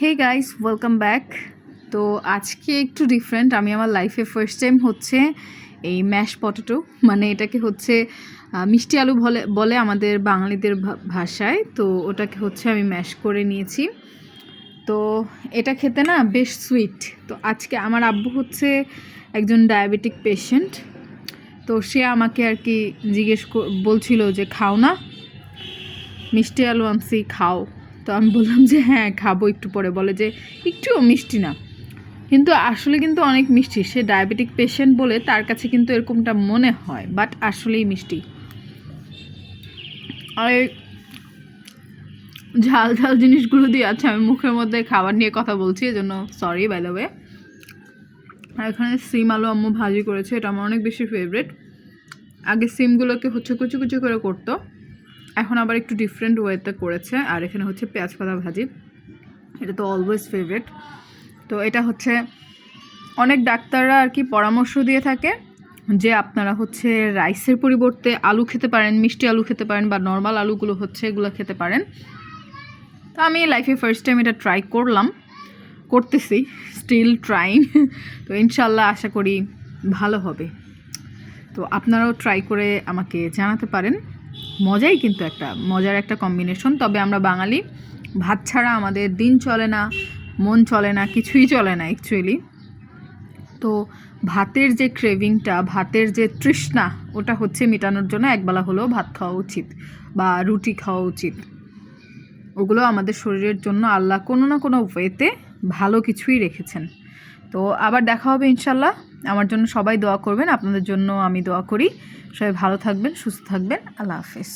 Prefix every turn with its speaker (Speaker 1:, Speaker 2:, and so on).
Speaker 1: Hey guys, welcome back. তো আজকে একটু ডিফারেন্ট। আমি আমার লাইফে ফার্স্ট টাইম হচ্ছে এই ম্যাশ পটেটো, মানে এটাকে হচ্ছে মিষ্টি আলু বলে বলে আমাদের বাঙালিদের ভাষায়। তো ওটাকে হচ্ছে আমি ম্যাশ করে নিয়েছি। তো এটা খেতে না বেশ সুইট। তো আজকে আমার আব্বু হচ্ছে একজন ডায়াবেটিক পেশেন্ট। তো সে আমাকে আর কি বলছিল যে খাও না, মিষ্টি আলু আনছি, খাও। তো আমি বললাম যে হ্যাঁ খাবো একটু পরে। বলে যে একটুও মিষ্টি না, কিন্তু আসলে কিন্তু অনেক মিষ্টি। সে ডায়াবেটিক পেশেন্ট বলে তার কাছে কিন্তু এরকমটা মনে হয়, বাট আসলেই মিষ্টি। আর ঝাল ঝাল জিনিসগুলো দিয়ে আছে, আমি মুখের মধ্যে খাবার নিয়ে কথা বলছি, এজন্য সরি বাই দ্য ওয়ে। আর এখানে সিম আলু আম্মু ভাজি করেছে, এটা আমার অনেক বেশি ফেভারিট। আগে সিমগুলোকে হচ্ছে কুচি কুচি করে করতো, এখন আবার একটু ডিফারেন্ট ওয়েতে করেছে। আর এখানে হচ্ছে পেঁয়াজ পাতা ভাজি, এটা তো অলওয়েজ ফেভারিট। তো এটা হচ্ছে অনেক ডাক্তাররা আর কি পরামর্শ দিয়ে থাকে যে আপনারা হচ্ছে রাইসের পরিবর্তে আলু খেতে পারেন, মিষ্টি আলু খেতে পারেন, বা নর্মাল আলুগুলো হচ্ছে এগুলো খেতে পারেন। তো আমি লাইফে ফার্স্ট টাইম এটা ট্রাই করতেছি, স্টিল ট্রাইং। তো ইনশাল্লাহ আশা করি ভালো হবে। তো আপনারাও ট্রাই করে আমাকে জানাতে পারেন। মজাই কিন্তু মজার একটা কম্বিনেশন। তবে আমরা বাঙালি, ভাত ছাড়া আমাদের দিন চলে না, মন চলে না, কিছুই চলে না অ্যাকচুয়ালি। তো ভাতের যে ক্রেভিংটা, ভাতের যে তৃষ্ণা, ওটা হচ্ছে মেটানোর জন্য একবেলা হলেও ভাত খাওয়া উচিত বা রুটি খাওয়া উচিত। ওগুলো আমাদের শরীরের জন্য আল্লাহ কোনো না কোনো ওয়েতে ভালো কিছুই রেখেছেন। তো আবার দেখা হবে ইনশাল্লাহ। আমার জন্য সবাই দোয়া করবেন, আপনাদের জন্য আমি দোয়া করি। সবাই ভালো থাকবেন, সুস্থ থাকবেন। আল্লাহ হাফেজ।